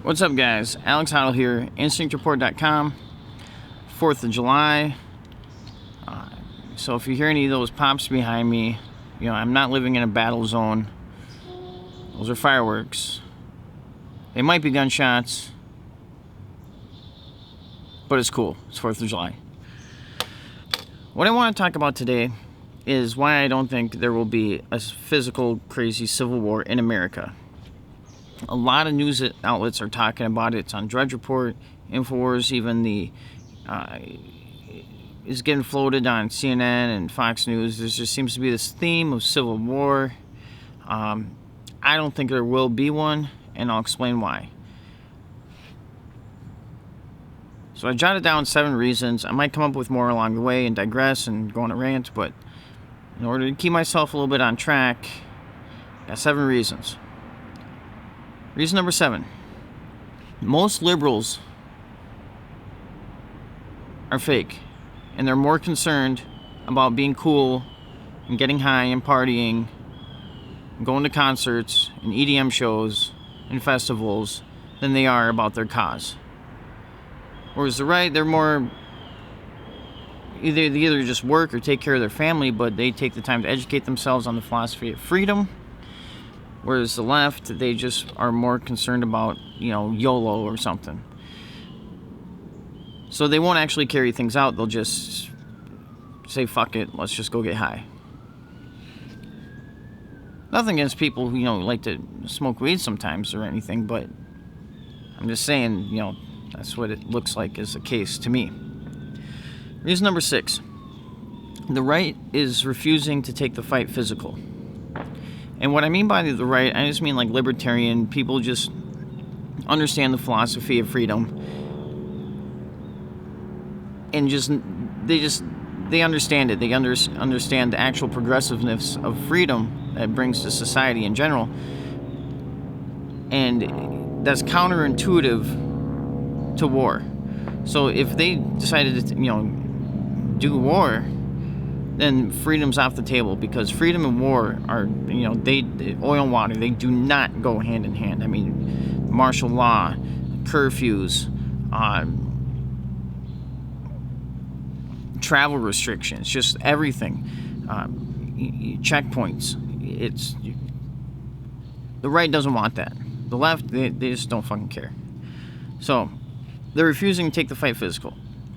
What's up, guys? Alex Hoddle here, InstinctReport.com. 4th of July. So if you hear any of those pops behind me, I'm not living in a battle zone. Those are fireworks. They might be gunshots, but it's cool. It's 4th of July. What I want to talk about today is why I don't think there will be a physical, crazy civil war in America. A lot of news outlets are talking about it. It's on Drudge Report, InfoWars, even is getting floated on CNN and Fox News. There just seems to be this theme of civil war. I don't think there will be one, and I'll explain why. So I jotted down 7 reasons. I might come up with more along the way and digress and go on a rant, but in order to keep myself a little bit on track, I got 7 reasons. Reason number 7. Most liberals are fake, and they're more concerned about being cool and getting high and partying and going to concerts and EDM shows and festivals than they are about their cause. Whereas the right, they're more they either just work or take care of their family, but they take the time to educate themselves on the philosophy of freedom. Whereas the left, they just are more concerned about, YOLO or something. So they won't actually carry things out. They'll just say, fuck it, let's just go get high. Nothing against people who, like to smoke weed sometimes or anything, but I'm just saying, that's what it looks like is the case to me. Reason number 6. The right is refusing to take the fight physical. And what I mean by the right, I just mean like libertarian people just understand the philosophy of freedom, and they understand it. They understand the actual progressiveness of freedom that it brings to society in general, and that's counterintuitive to war. So if they decided to, do war, then freedom's off the table, because freedom and war are, oil and water, they do not go hand in hand. I mean, martial law, curfews, travel restrictions, just everything, checkpoints. The right doesn't want that. The left, they just don't fucking care. So they're refusing to take the fight physical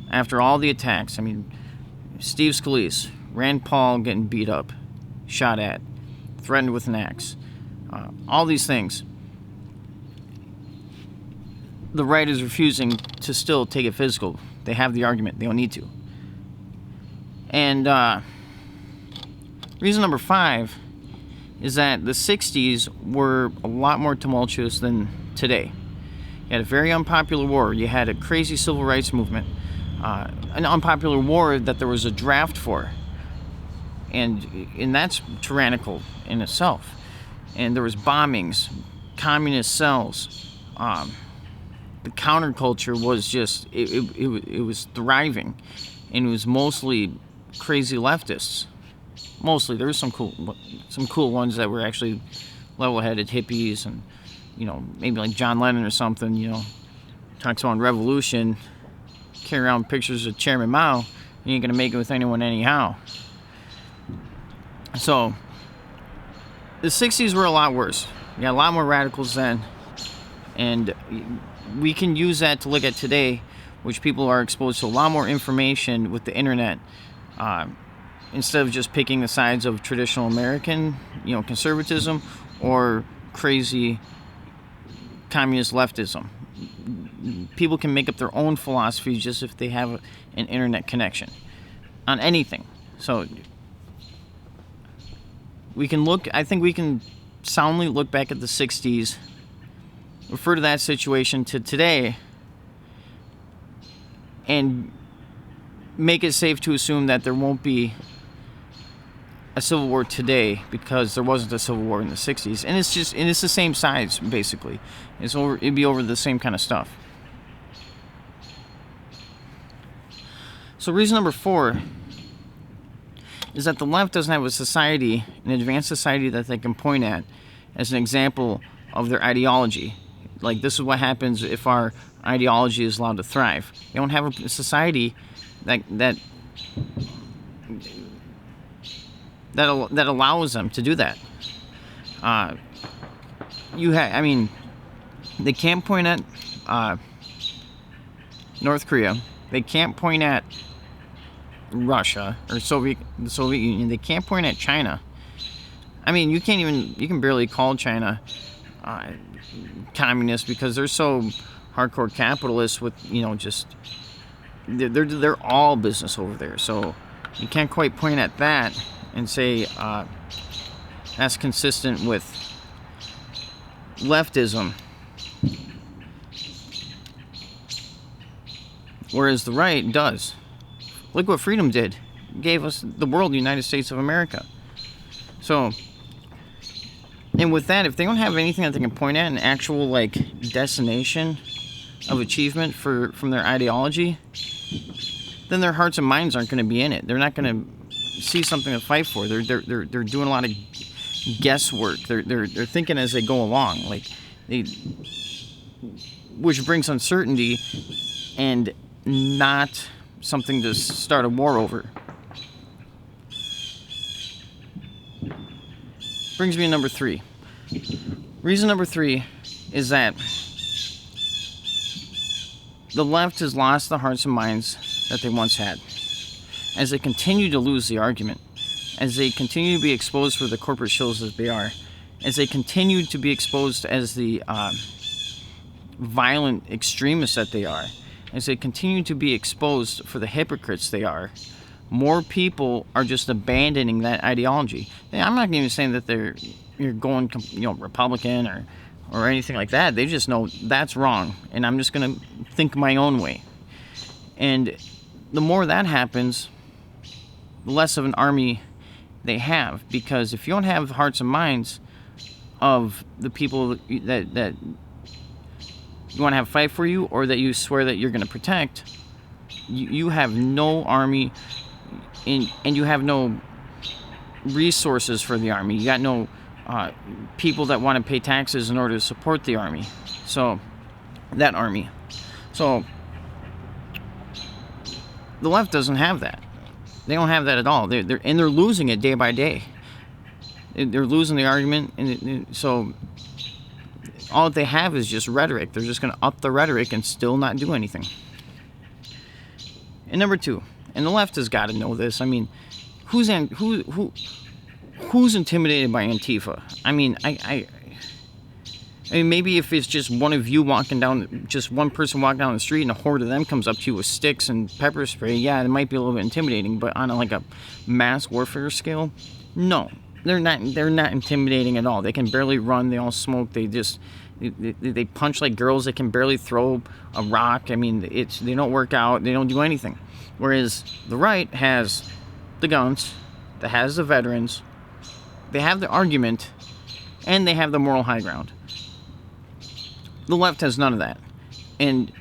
after all the attacks. I mean, Steve Scalise, Rand Paul getting beat up, shot at, threatened with an axe, all these things. The right is refusing to still take it physical. They have the argument. They don't need to. And reason number 5 is that the 60s were a lot more tumultuous than today. You had a very unpopular war. You had a crazy civil rights movement. An unpopular war that there was a draft for. And that's tyrannical in itself. And there was bombings, communist cells. The counterculture was just, it was thriving. And it was mostly crazy leftists. Mostly. There was some cool ones that were actually level-headed hippies, and, maybe like John Lennon or something, talks about revolution, carry around pictures of Chairman Mao. You ain't gonna make it with anyone anyhow. So the 60s were a lot worse. You got a lot more radicals then, and we can use that to look at today, which people are exposed to a lot more information with the internet, instead of just picking the sides of traditional American, conservatism or crazy communist leftism. People can make up their own philosophy just if they have an internet connection on anything. So I think we can soundly look back at the 60s, refer to that situation to today, and make it safe to assume that there won't be a civil war today, because there wasn't a civil war in the 60s. And it's the same sides, basically. It'd be over the same kind of stuff. So reason number 4 is that the left doesn't have a society, an advanced society, that they can point at as an example of their ideology. like, this is what happens if our ideology is allowed to thrive. They don't have a society that allows them to do that. I mean, they can't point at North Korea. They can't point at Russia or the Soviet Union. They can't point at China. I mean, you can barely call China communist because they're so hardcore capitalist with, just they're all business over there. So you can't quite point at that and say that's consistent with leftism. Whereas the right does. Look what freedom did. It gave us the world, the United States of America. So, and with that, if they don't have anything that they can point at, an actual destination of achievement from their ideology, then their hearts and minds aren't going to be in it. They're not going to see something to fight for. They're doing a lot of guesswork. They're thinking as they go along, which brings uncertainty and not something to start a war over. Brings me to number 3. Reason number 3 is that the left has lost the hearts and minds that they once had. As they continue to lose the argument, as they continue to be exposed for the corporate shills that they are, as they continue to be exposed as the violent extremists that they are, as they continue to be exposed for the hypocrites they are, more people are just abandoning that ideology. I'm not even saying that you're going Republican or anything like that. They just know that's wrong, and I'm just going to think my own way. And the more that happens, the less of an army they have, because if you don't have the hearts and minds of the people that you want to have fight for you, or that you swear that you're going to protect, you have no army, and you have no resources for the army. You got no people that want to pay taxes in order to support the army. So that army. So the left doesn't have that. They don't have that at all. They're losing it day by day. They're losing the argument, and so all that they have is just rhetoric. They're just going to up the rhetoric and still not do anything. And number 2, and the left has got to know this. I mean, who's intimidated by Antifa? I mean, I mean, maybe if it's just one of you just one person walking down the street, and a horde of them comes up to you with sticks and pepper spray, yeah, it might be a little bit intimidating. But on a mass warfare scale, no, they're not intimidating at all. They can barely run. They all smoke. They punch like girls. They can barely throw a rock. I mean, they don't work out. They don't do anything. Whereas the right has the guns, that has the veterans, they have the argument, and they have the moral high ground. The left has none of that. And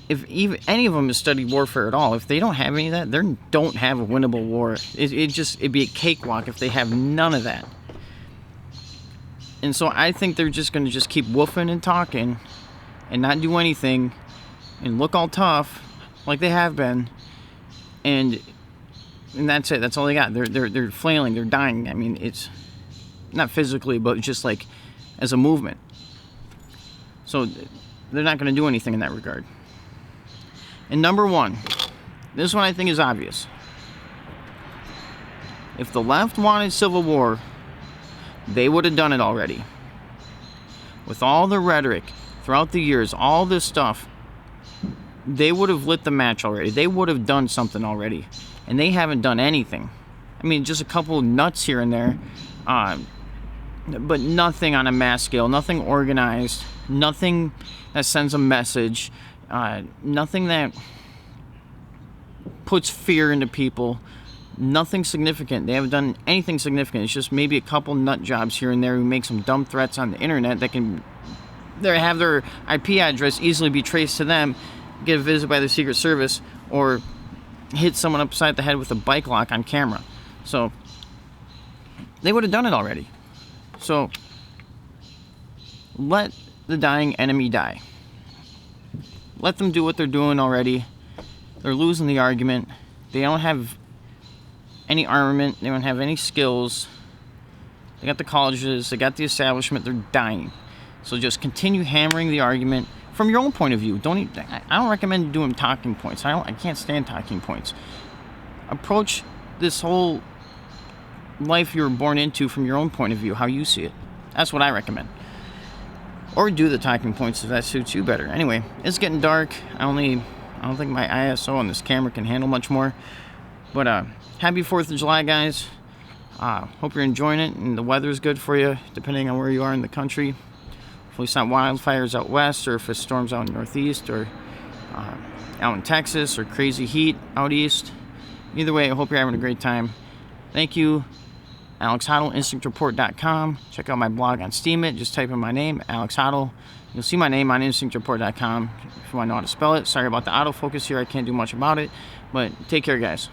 if even any of them has studied warfare at all, if they don't have any of that, they don't have a winnable war. It'd be a cakewalk if they have none of that. And so I think they're just going to keep woofing and talking and not do anything and look all tough like they have been. And that's it. That's all they got. They're flailing. They're dying. I mean, it's not physically, but just as a movement. So they're not going to do anything in that regard. And number 1, this one I think is obvious. If the left wanted civil war, they would have done it already. With all the rhetoric throughout the years, all this stuff, they would have lit the match already. They would have done something already. And they haven't done anything. I mean, just a couple of nuts here and there, but nothing on a mass scale, nothing organized, nothing that sends a message, nothing that puts fear into people, nothing significant. They haven't done anything significant. It's just maybe a couple nut jobs here and there who make some dumb threats on the internet that can have their IP address easily be traced to them, get visited by the Secret Service, or hit someone upside the head with a bike lock on camera. So they would have done it already. So let the dying enemy die. Let them do what they're doing already. They're losing the argument. They don't have any armament. They don't have any skills. They got the colleges. They got the establishment. They're dying. So just continue hammering the argument from your own point of view. I don't recommend doing talking points. I can't stand talking points. Approach this whole life you were born into from your own point of view, how you see it. That's what I recommend. Or do the talking points if that suits you better. Anyway, it's getting dark. I don't think my ISO on this camera can handle much more. But happy 4th of July, guys. Hope you're enjoying it and the weather's good for you, depending on where you are in the country. Hopefully it's not wildfires out west, or if it storms out in northeast, or out in Texas, or crazy heat out east. Either way, I hope you're having a great time. Thank you. Alex Hoddle, InstinctReport.com. Check out my blog on Steemit. Just type in my name, Alex Hoddle. You'll see my name on InstinctReport.com if you want to know how to spell it. Sorry about the autofocus here. I can't do much about it. But take care, guys.